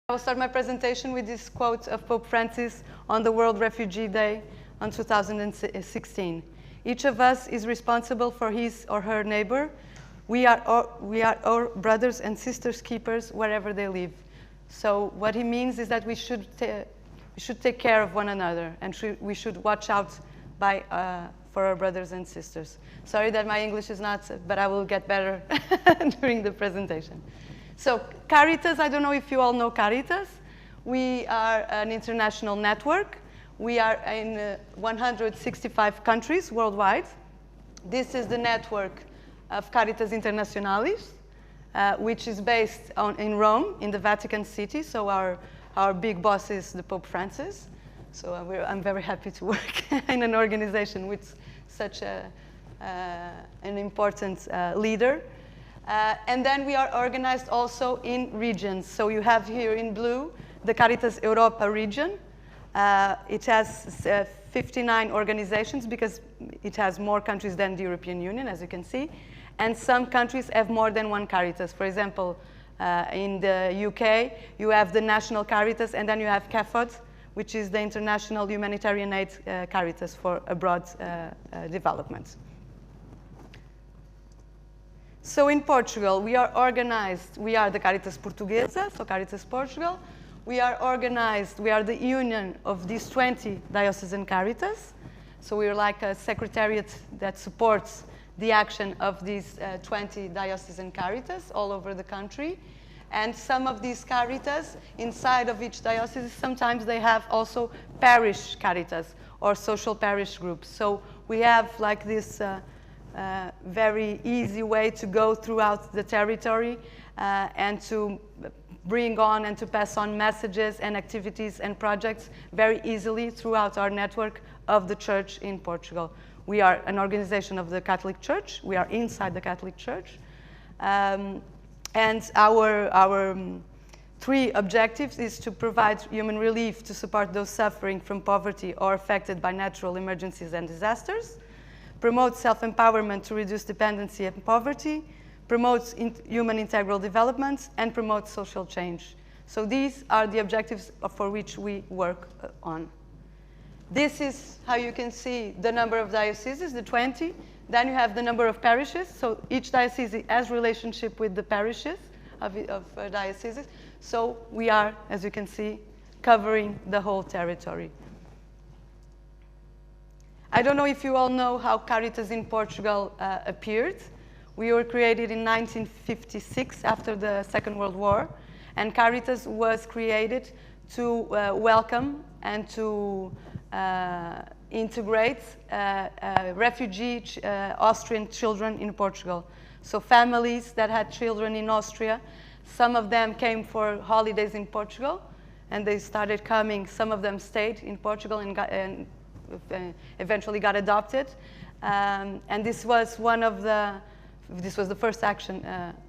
I will start my presentation with this quote of Pope Francis on the World Refugee Day on 2016. Each of us is responsible for his or her neighbor. We are our brothers and sisters keepers wherever they live. So what he means is that we should take care of one another, and we should watch out for our brothers and sisters. Sorry that my English is not, but I will get better during the presentation. So Caritas, I don't know if you all know Caritas. We are an international network. We are in 165 countries worldwide. This is the network of Cáritas Internationalis, which is based in Rome, in the Vatican City. So our big boss is the Pope Francis. So I'm very happy to work in an organization with such an important leader. And then we are organized also in regions. So you have here in blue the Caritas Europa region. It has 59 organizations because it has more countries than the European Union, as you can see. And some countries have more than one Caritas. For example, in the UK, you have the National Caritas, and then you have CAFOD, which is the International Humanitarian Aid Caritas for abroad development. So in Portugal, we are organized. We are the Cáritas Portuguesa, so Cáritas Portugal. We are organized. We are the union of these 20 diocesan Caritas. So we are like a secretariat that supports the action of these 20 diocesan Caritas all over the country. And some of these Caritas, inside of each diocese, sometimes they have also parish Caritas or social parish groups. So we have like this very easy way to go throughout the territory and to bring on and to pass on messages and activities and projects very easily throughout our network of the Church in Portugal. We are an organization of the Catholic Church. We are inside the Catholic Church. And our three objectives is to provide human relief to support those suffering from poverty or affected by natural emergencies and disasters, promote self-empowerment to reduce dependency and poverty, promotes human integral development, and promotes social change. So these are the objectives for which we work on. This is how you can see the number of dioceses, the 20. Then you have the number of parishes. So each diocese has relationship with the parishes of dioceses. So we are, as you can see, covering the whole territory. I don't know if you all know how Caritas in Portugal appeared. We were created in 1956 after the Second World War, and Caritas was created to welcome and to integrate refugee Austrian children in Portugal. So families that had children in Austria, some of them came for holidays in Portugal, and they started coming. Some of them stayed in Portugal and eventually got adopted. And this was the first action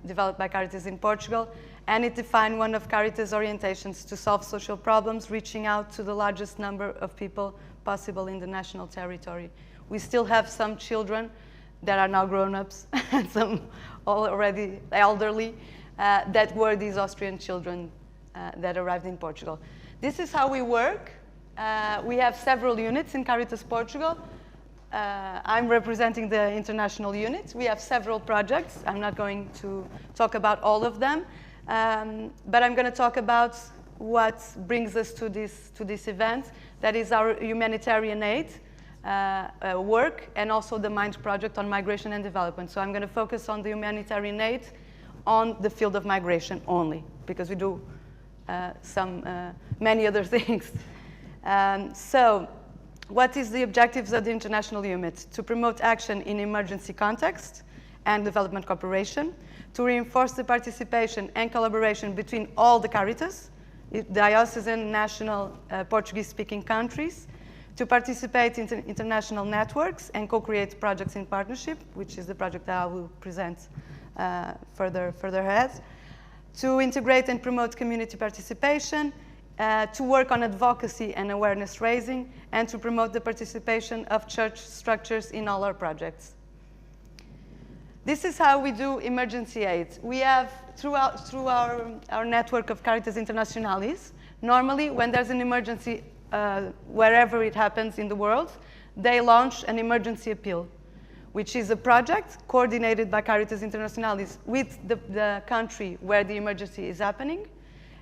developed by Caritas in Portugal, and it defined one of Caritas' orientations to solve social problems, reaching out to the largest number of people possible in the national territory. We still have some children that are now grown-ups, and some already elderly, that were these Austrian children that arrived in Portugal. This is how we work. We have several units in Caritas Portugal. I'm representing the international unit. We have several projects. I'm not going to talk about all of them, but I'm going to talk about what brings us to this event. That is our humanitarian aid work, and also the MIND project on migration and development. So I'm going to focus on the humanitarian aid on the field of migration only, because we do many other things. So what is the objectives of the international unit? To promote action in emergency context and development cooperation, to reinforce the participation and collaboration between all the Caritas, diocesan, national, Portuguese-speaking countries, to participate in international networks and co-create projects in partnership, which is the project that I will present further ahead, to integrate and promote community participation, to work on advocacy and awareness raising, and to promote the participation of church structures in all our projects. This is how we do emergency aid. We have, through our network of Cáritas Internationalis, normally when there's an emergency wherever it happens in the world, they launch an emergency appeal, which is a project coordinated by Cáritas Internationalis with the country where the emergency is happening.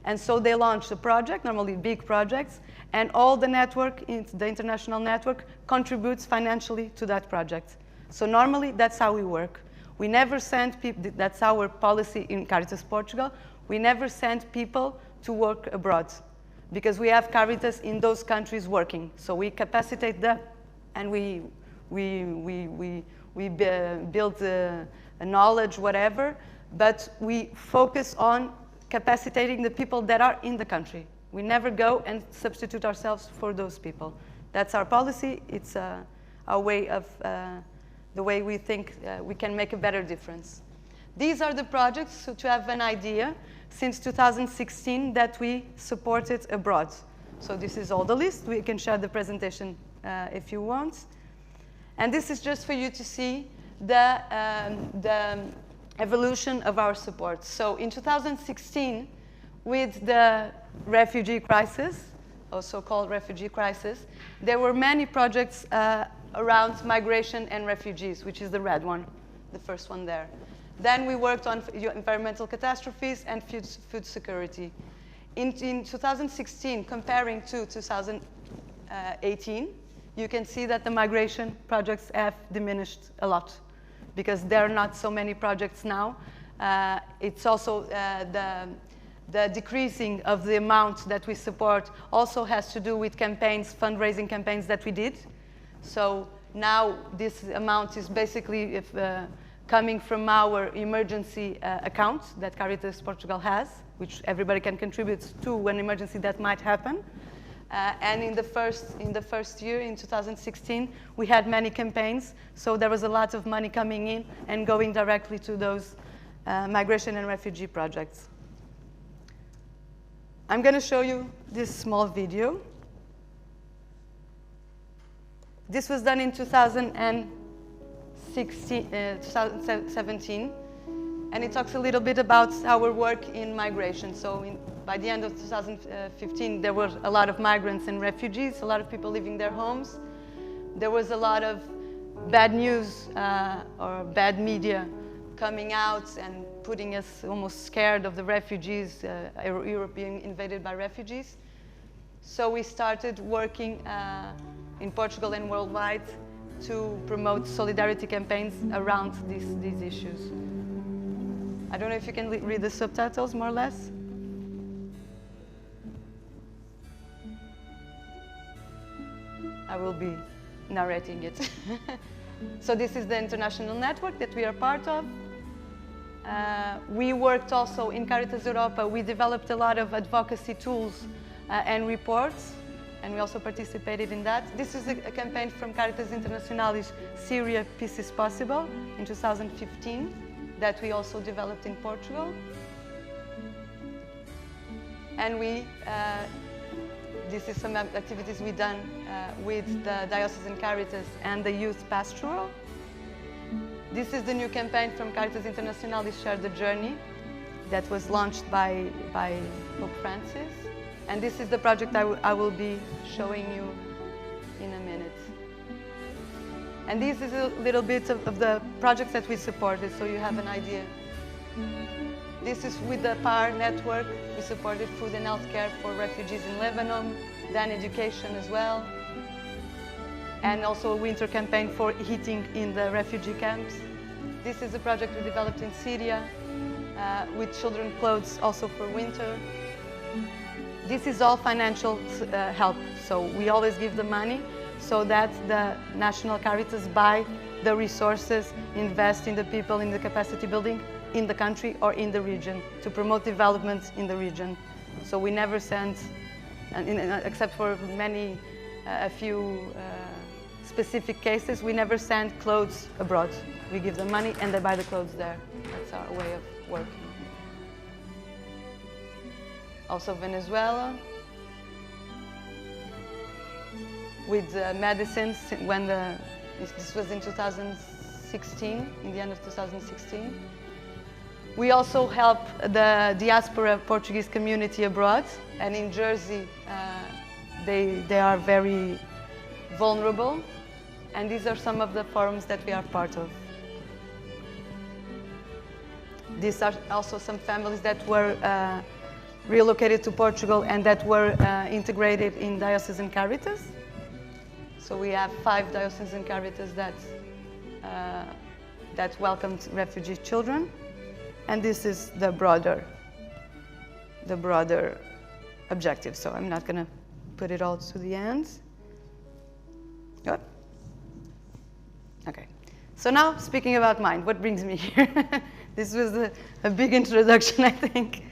And so they launch a project, normally big projects, and all the network, the international network, contributes financially to that project. So normally, that's how we work. We never send people, that's our policy in Cáritas Portugal, we never send people to work abroad because we have Cáritas in those countries working. So we capacitate them and we build a knowledge, whatever, but we focus on capacitating the people that are in the country. We never go and substitute ourselves for those people. That's our policy. It's our way of, the way we think we can make a better difference. These are the projects, so to have an idea, since 2016 that we supported abroad. So this is all the list. We can share the presentation if you want. And this is just for you to see the evolution of our support. So in 2016, with the refugee crisis, also called refugee crisis, there were many projects around migration and refugees, which is the red one, the first one there. Then we worked on environmental catastrophes and food security. In 2016, comparing to 2018, you can see that the migration projects have diminished a lot because there are not so many projects now. It's also the decreasing of the amount that we support also has to do with campaigns, fundraising campaigns that we did. So now this amount is basically coming from our emergency account that Cáritas Portugal has, which everybody can contribute to an emergency that might happen. And in the first year, in 2016, we had many campaigns, so there was a lot of money coming in and going directly to those migration and refugee projects. I'm going to show you this small video. This was done in 2017, and it talks a little bit about our work in migration. So by the end of 2015, there were a lot of migrants and refugees, a lot of people leaving their homes. There was a lot of bad news or bad media coming out and putting us almost scared of the refugees, Europe being invaded by refugees. So we started working in Portugal and worldwide to promote solidarity campaigns around these issues. I don't know if you can read the subtitles more or less. I will be narrating it. So this is the international network that we are part of. We worked also in Caritas Europa. We developed a lot of advocacy tools and reports, and we also participated in that. This is a campaign from Cáritas Internationalis, Syria, Peace is Possible, in 2015, that we also developed in Portugal. And this is some activities we've done with the Diocesan Caritas and the Youth Pastoral. This is the new campaign from Cáritas Internationalis, Share the Journey, that was launched by Pope Francis. And this is the project I will be showing you in a minute. And this is a little bit of the projects that we supported, so you have an idea. This is with the PAR network. We supported food and healthcare for refugees in Lebanon, then education as well, and also a winter campaign for heating in the refugee camps. This is a project we developed in Syria with children's clothes also for winter. This is all financial help, so we always give the money so that the national Caritas buy the resources, invest in the people, in the capacity building in the country or in the region to promote development in the region. So we never send, except for a few specific cases, we never send clothes abroad. We give them money and they buy the clothes there. That's our way of working. Also Venezuela, with medicines, this was in 2016, 2016, in the end of 2016. We also help the diaspora Portuguese community abroad, and in Jersey they are very vulnerable, and these are some of the forums that we are part of. These are also some families that were relocated to Portugal and that were integrated in diocesan Caritas. So we have 5 diocesan Caritas that welcomed refugee children. And this is the broader objective. So I'm not going to put it all to the end. Oh. Okay. So now, speaking about mine, what brings me here? This was a big introduction, I think.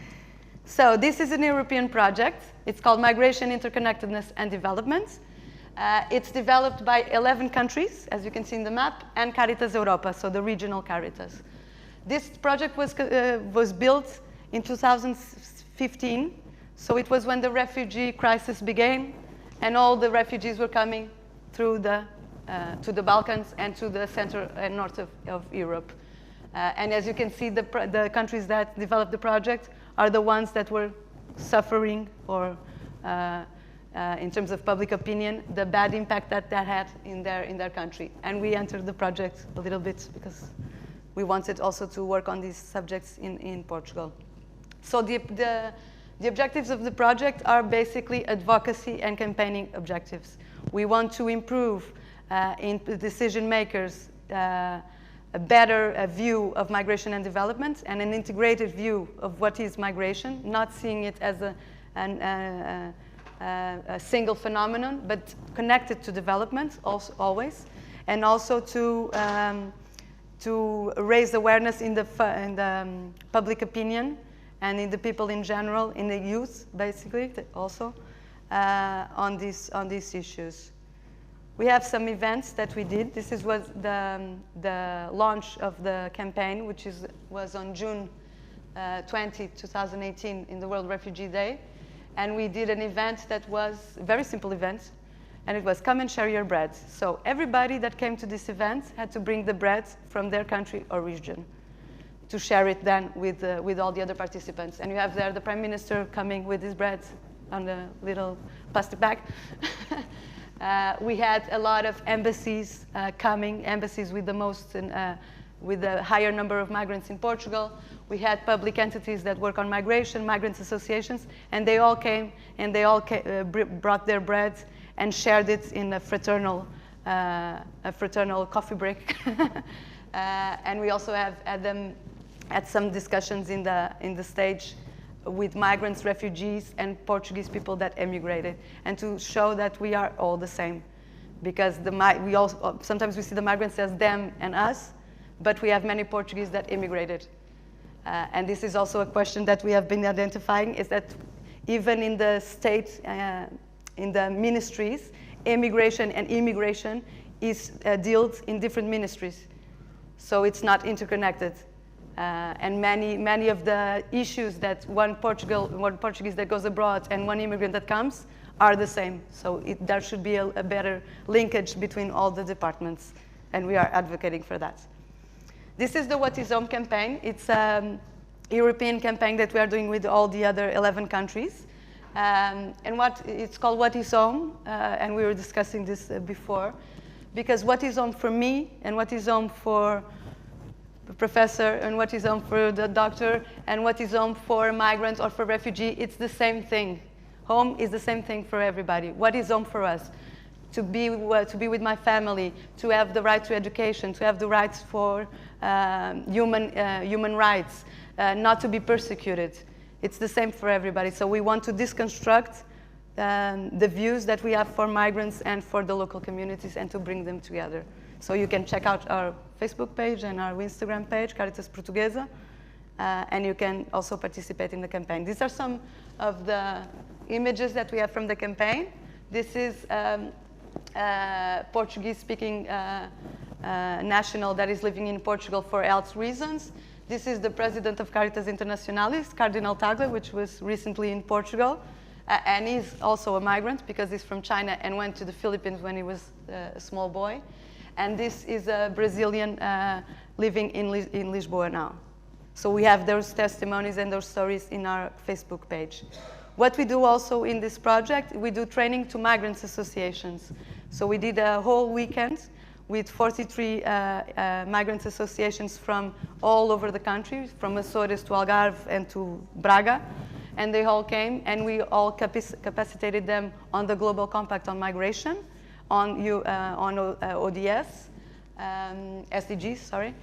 So this is an European project. It's called Migration, Interconnectedness and Development. It's developed by 11 countries, as you can see in the map, and Caritas Europa, so the regional Caritas. This project was built in 2015, so it was when the refugee crisis began, and all the refugees were coming through to the Balkans and to the center and north of Europe. And as you can see, the countries that developed the project are the ones that were suffering, or in terms of public opinion, the bad impact that had in their country. And we entered the project a little bit because we wanted also to work on these subjects in Portugal. So the objectives of the project are basically advocacy and campaigning objectives. We want to improve in the decision makers a better view of migration and development, and an integrated view of what is migration, not seeing it as a single phenomenon, but connected to development also, always, and also to raise awareness in the public opinion and in the people in general, in the youth, basically, also, on these issues. We have some events that we did. This was the launch of the campaign, which was on June 20, 2018, in the World Refugee Day. And we did an event that was a very simple event, and it was come and share your bread. So everybody that came to this event had to bring the bread from their country or region to share it then with all the other participants. And you have there the Prime Minister coming with his bread on a little plastic bag. We had a lot of embassies coming, embassies with the most, with the higher number of migrants in Portugal. We had public entities that work on migration, migrants associations, and they all came and they all brought their bread and shared it in a fraternal coffee break. And we also have had some discussions in the stage with migrants, refugees, and Portuguese people that emigrated, and to show that we are all the same, because sometimes we see the migrants as them and us, but we have many Portuguese that immigrated. And this is also a question that we have been identifying, is that even in the state, in the ministries, immigration and immigration is dealt in different ministries. So it's not interconnected. And many of the issues that one Portuguese that goes abroad and one immigrant that comes are the same. So there should be a better linkage between all the departments, and we are advocating for that. This is the What is Home campaign. It's a European campaign that we are doing with all the other 11 countries. And it's called What is Home, and we were discussing this before, because what is home for me and what is home for the professor and what is home for the doctor and what is home for a migrant or for a refugee, it's the same thing. Home is the same thing for everybody. What is home for us? To be with my family, to have the right to education, to have the rights for human rights, not to be persecuted. It's the same for everybody. So we want to deconstruct the views that we have for migrants and for the local communities and to bring them together. So you can check out our Facebook page and our Instagram page, Cáritas Portuguesa, and you can also participate in the campaign. These are some of the images that we have from the campaign. This is Portuguese-speaking national that is living in Portugal for health reasons. This is the president of Cáritas International, Cardinal Tagle, which was recently in Portugal, and he's also a migrant because he's from China and went to the Philippines when he was a small boy. And this is a Brazilian living in Lisboa now. So we have those testimonies and those stories in our Facebook page. What we do also in this project, we do training to migrants associations. So we did a whole weekend with 43 migrants associations from all over the country, from Açores to Algarve and to Braga. And they all came, and we all capacitated them on the Global Compact on Migration, on ODS, SDGs, sorry.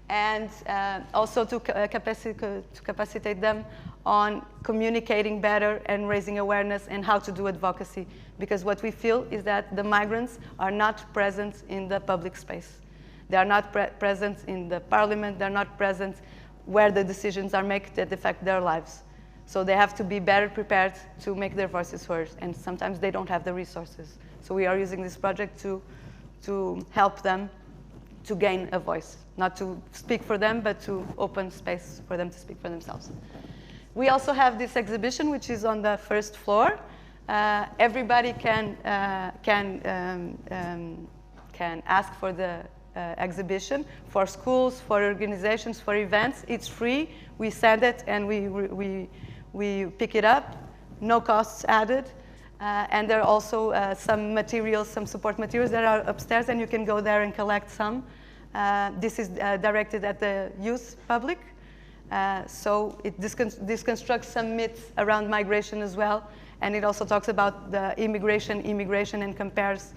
And also to capacitate them on communicating better and raising awareness and how to do advocacy. Because what we feel is that the migrants are not present in the public space. They are not present in the parliament. They're not present where the decisions are made that affect their lives. So they have to be better prepared to make their voices heard. And sometimes they don't have the resources. So we are using this project to help them to gain a voice. Not to speak for them, but to open space for them to speak for themselves. We also have this exhibition, which is on the first floor. Everybody can ask for the exhibition, for schools, for organizations, for events. It's free. We send it and we pick it up, no costs added. And there are also some materials, some support materials that are upstairs, and you can go there and collect some. This is directed at the youth public. So it deconstructs some myths around migration as well. And it also talks about the immigration, and compares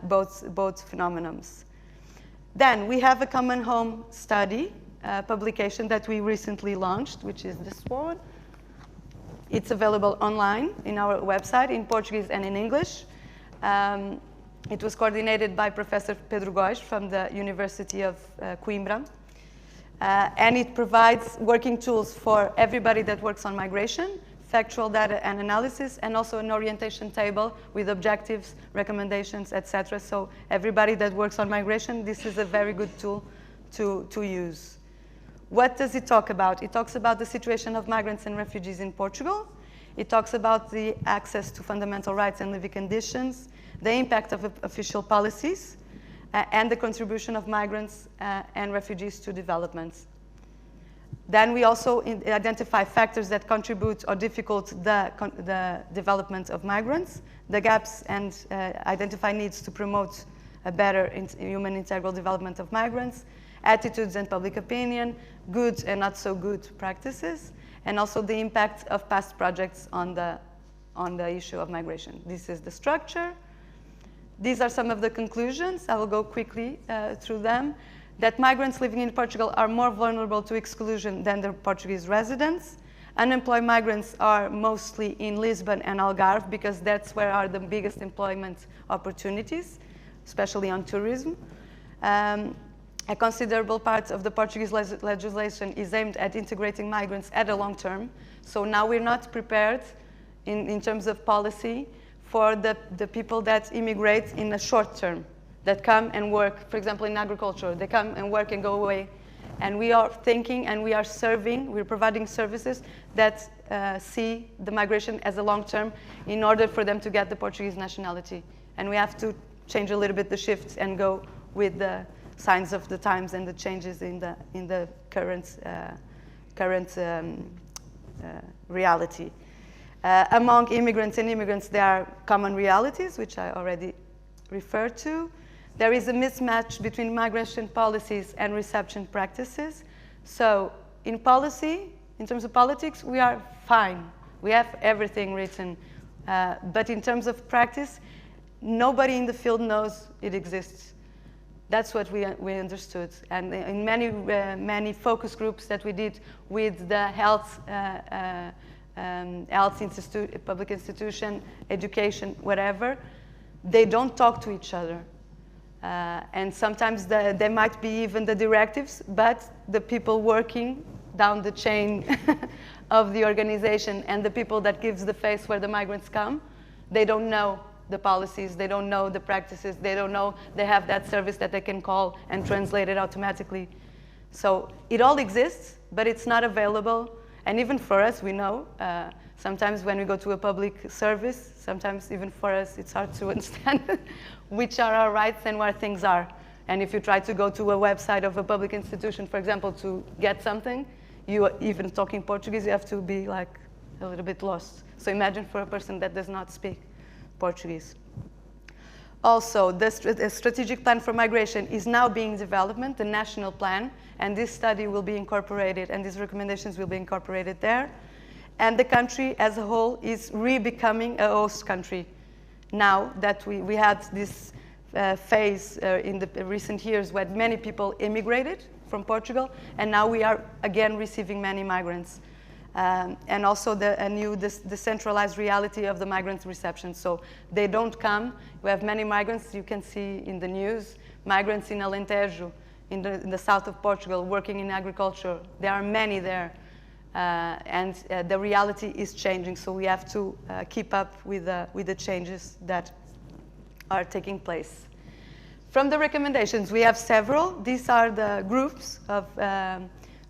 both phenomenons. Then we have a common home study publication that we recently launched, which is this one. It's available online in our website in Portuguese and in English. It was coordinated by Professor Pedro Góes from the University of Coimbra. And it provides working tools for everybody that works on migration, factual data and analysis, and also an orientation table with objectives, recommendations, etc. So everybody that works on migration, this is a very good tool to use. What does it talk about? It talks about the situation of migrants and refugees in Portugal. It talks about the access to fundamental rights and living conditions, the impact of official policies, and the contribution of migrants and refugees to development. Then we also identify factors that contribute or difficult the development of migrants, the gaps, and identify needs to promote a better human integral development of migrants, attitudes and public opinion, good and not so good practices, and also the impact of past projects on the issue of migration. This is the structure. These are some of the conclusions. I will go quickly through them. That migrants living in Portugal are more vulnerable to exclusion than their Portuguese residents. Unemployed migrants are mostly in Lisbon and Algarve because that's where are the biggest employment opportunities, especially on tourism. A considerable part of the Portuguese legislation is aimed at integrating migrants at a long term. So now we're not prepared in terms of policy for the people that immigrate in a short term, that come and work, for example, in agriculture. They come and work and go away. And we are thinking and we are serving, we're providing services that see the migration as a long term in order for them to get the Portuguese nationality. And we have to change a little bit the shifts and go with the signs of the times and the changes in the current reality. Among immigrants and immigrants, there are common realities, which I already referred to. There is a mismatch between migration policies and reception practices. So in policy, in terms of politics, we are fine. We have everything written. But in terms of practice, nobody in the field knows it exists. That's what we understood. And in many focus groups that we did with the health institute, public institution, education, whatever, they don't talk to each other. And sometimes they might be even the directives, but the people working down the chain of the organization and the people that gives the face where the migrants come, they don't know the policies, they don't know the practices, they don't know they have that service that they can call and translate it automatically. So it all exists, but it's not available. And even for us, we know, sometimes when we go to a public service, sometimes even for us, it's hard to understand which are our rights and where things are. And if you try to go to a website of a public institution, for example, to get something, you, even talking Portuguese, you have to be like a little bit lost. So imagine for a person that does not speak Portuguese. Also, the strategic plan for migration is now being developed, the national plan, and this study will be incorporated, and these recommendations will be incorporated there. And the country as a whole is re-becoming a host country. Now that we had this phase in the recent years where many people immigrated from Portugal, and now we are again receiving many migrants. And also a new decentralized reality of the migrant reception. So they don't come. We have many migrants. You can see in the news, migrants in Alentejo, in the south of Portugal, working in agriculture. There are many there. And the reality is changing. So we have to keep up with the changes that are taking place. From the recommendations, we have several. These are the groups of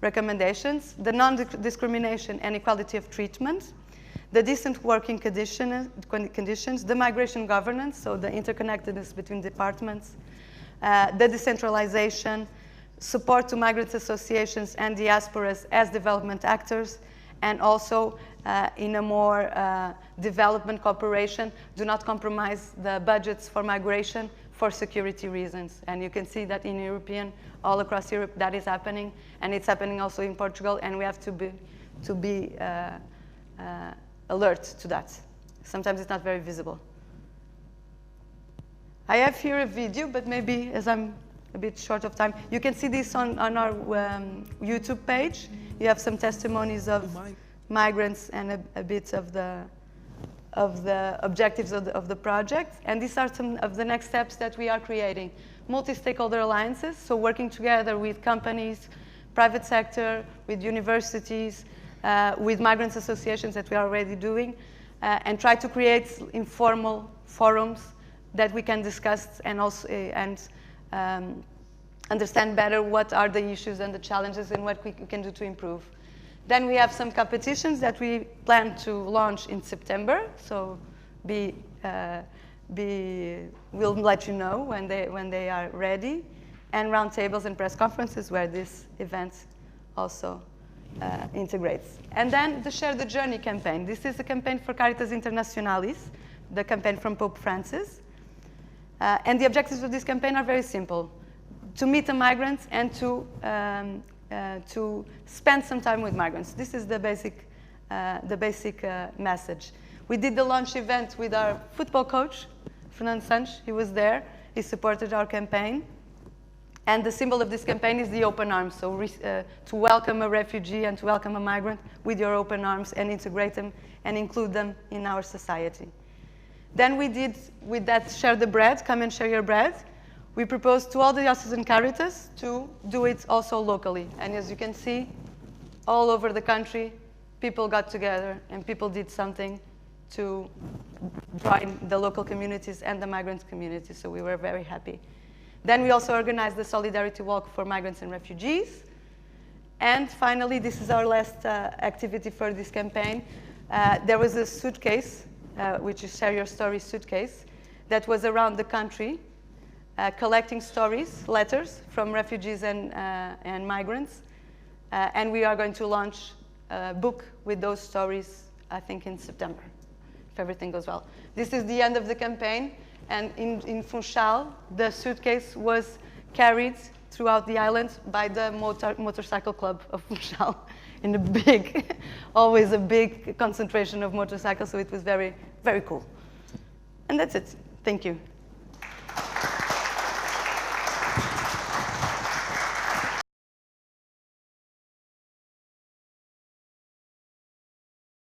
recommendations: the non-discrimination and equality of treatment, the decent working conditions, the migration governance, so the interconnectedness between departments, the decentralization, support to migrants associations and diasporas as development actors, and also in a more development cooperation, do not compromise the budgets for migration for security reasons. And you can see that in all across Europe, that is happening, and it's happening also in Portugal, and we have to be alert to that. Sometimes it's not very visible. I have here a video, but maybe as I'm a bit short of time, you can see this on our YouTube page. You have some testimonies of migrants and a bit of the objectives of the project. And these are some of the next steps that we are creating. Multi-stakeholder alliances, so working together with companies, private sector, with universities, with migrants associations that we are already doing, and try to create informal forums that we can discuss and also understand better what are the issues and the challenges and what we can do to improve. Then we have some competitions that we plan to launch in September, so we'll let you know when they are ready, and roundtables and press conferences where this event also integrates. And then the Share the Journey campaign. This is a campaign for Cáritas Internationalis, the campaign from Pope Francis. And the objectives of this campaign are very simple: to meet the migrants and to spend some time with migrants. This is the basic message. We did the launch event with our football coach, Fernando Santos. He was there. He supported our campaign. And the symbol of this campaign is the open arms. So to welcome a refugee and to welcome a migrant with your open arms and integrate them and include them in our society. Then we did, with that Share the Bread, come and share your bread, we proposed to all the diocesan Caritas to do it also locally. And as you can see, all over the country, people got together and people did something to join the local communities and the migrant communities. So we were very happy. Then we also organized the Solidarity Walk for migrants and refugees. And finally, this is our last activity for this campaign. There was a suitcase, which is Share Your Story suitcase, that was around the country, collecting stories, letters from refugees and migrants. And we are going to launch a book with those stories, I think, in September, if everything goes well. This is the end of the campaign. And in Funchal, the suitcase was carried throughout the island by the motorcycle club of Funchal, in a big, always a big concentration of motorcycles. So it was very, very cool. And that's it. Thank you.